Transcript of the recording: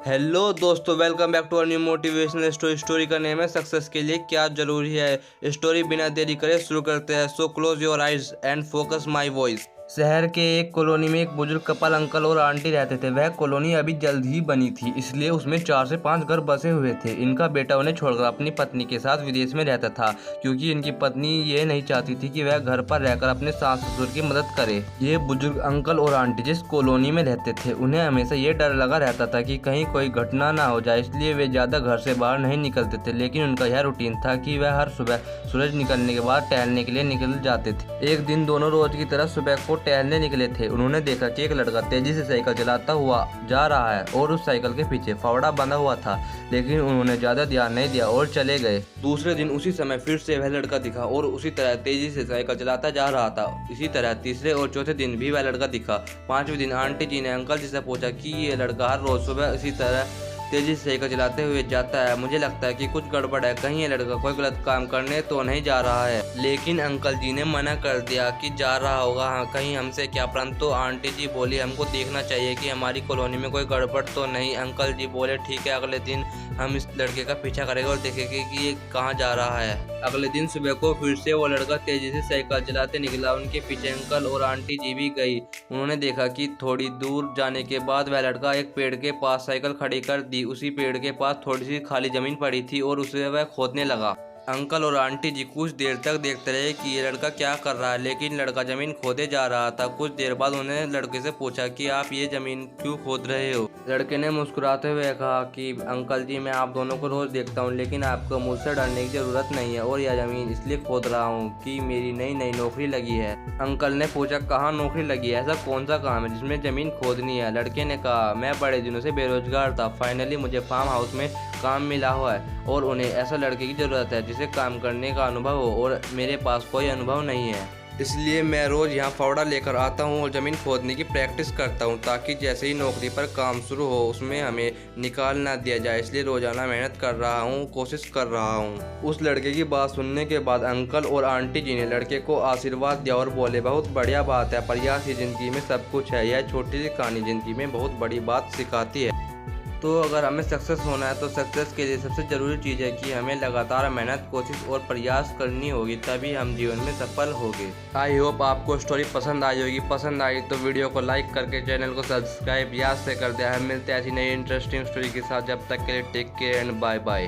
Hello दोस्तों, welcome back to our new motivational story का name है सक्सेस के लिए क्या जरूरी है। स्टोरी बिना देरी करे शुरू करते हैं। So close your eyes and focus my voice. शहर के एक कॉलोनी में एक बुजुर्ग कपल अंकल और आंटी रहते थे। वह कॉलोनी अभी जल्द ही बनी थी, इसलिए उसमें 4 से 5 घर बसे हुए थे। इनका बेटा उन्हें छोड़कर अपनी पत्नी के साथ विदेश में रहता था, क्योंकि इनकी पत्नी ये नहीं चाहती थी कि वह घर पर रहकर अपने सास ससुर की मदद करे। ये बुजुर्ग अंकल और आंटी जिस कॉलोनी में रहते थे, उन्हें हमेशा ये डर लगा रहता था कि कहीं कोई घटना ना हो जाए, इसलिए वे ज्यादा घर से बाहर नहीं निकलते थे। लेकिन उनका यह रूटीन था कि वह हर सुबह सूरज निकलने के बाद टहलने के लिए निकल जाते थे। एक दिन दोनों रोज की तरह सुबह को टहलने निकले थे। उन्होंने देखा कि एक लड़का तेजी से साइकिल चलाता हुआ जा रहा है और उस साइकिल के पीछे फावड़ा बंधा हुआ था, लेकिन उन्होंने ज्यादा ध्यान नहीं दिया और चले गए। दूसरे दिन उसी समय फिर से वह लड़का दिखा और उसी तरह तेजी से साइकिल चलाता जा रहा था। इसी तरह तीसरे और चौथे दिन भी वह लड़का दिखा। 5वें दिन आंटी जी ने अंकल जी से पूछा कि ये लड़का हर रोज सुबह इसी तरह तेजी से साइकिल चलाते हुए जाता है। मुझे लगता है कि कुछ गड़बड़ है, कहीं ये लड़का कोई गलत काम करने तो नहीं जा रहा है। लेकिन अंकल जी ने मना कर दिया कि जा रहा होगा, हाँ कहीं हमसे क्या। परंतु आंटी जी बोली हमको देखना चाहिए कि हमारी कॉलोनी में कोई गड़बड़ तो नहीं। अंकल जी बोले ठीक है, अगले दिन हम इस लड़के का पीछा करेंगे और देखेंगे कि ये कहाँ जा रहा है। अगले दिन सुबह को फिर से वो लड़का तेजी से साइकिल चलाते निकला। उनके पीछे अंकल और आंटी जी भी गई। उन्होंने देखा कि थोड़ी दूर जाने के बाद वह लड़का एक पेड़ के पास साइकिल खड़ी कर दी। उसी पेड़ के पास थोड़ी सी खाली जमीन पड़ी थी और उसे वह खोदने लगा। अंकल और आंटी जी कुछ देर तक देखते रहे कि ये लड़का क्या कर रहा है, लेकिन लड़का जमीन खोदे जा रहा था। कुछ देर बाद उन्होंने लड़के से पूछा कि आप ये जमीन क्यों खोद रहे हो। लड़के ने मुस्कुराते हुए कहा कि अंकल जी मैं आप दोनों को रोज देखता हूँ, लेकिन आपको मुझसे डरने की जरूरत नहीं है और यह जमीन इसलिए खोद रहा हूँ कि मेरी नई नई नौकरी लगी है। अंकल ने पूछा कहाँ नौकरी लगी है, ऐसा कौन सा काम है जिसमें जमीन खोदनी है। लड़के ने कहा मैं बड़े दिनों से बेरोजगार था, फाइनली मुझे फार्म हाउस में काम मिला हुआ है और उन्हें ऐसा लड़के की जरूरत है जिसे काम करने का अनुभव हो, और मेरे पास कोई अनुभव नहीं है। इसलिए मैं रोज यहाँ फावड़ा लेकर आता हूँ और ज़मीन खोदने की प्रैक्टिस करता हूँ, ताकि जैसे ही नौकरी पर काम शुरू हो उसमें हमें निकाल ना दिया जाए। इसलिए रोजाना मेहनत कर रहा हूँ, कोशिश कर रहा हूँ। उस लड़के की बात सुनने के बाद अंकल और आंटी जी ने लड़के को आशीर्वाद दिया और बोले बहुत बढ़िया बात है, प्रयास ही जिंदगी में सब कुछ है। यह छोटी सी कहानी जिंदगी में बहुत बड़ी बात सिखाती है। तो अगर हमें सक्सेस होना है तो सक्सेस के लिए सबसे ज़रूरी चीज़ है कि हमें लगातार मेहनत, कोशिश और प्रयास करनी होगी, तभी हम जीवन में सफल होंगे। आई होप आपको स्टोरी पसंद आई होगी। पसंद आई तो वीडियो को लाइक करके चैनल को सब्सक्राइब याद से कर दिया। हम मिलते हैं ऐसी नई इंटरेस्टिंग स्टोरी के साथ। जब तक के लिए take care and bye bye.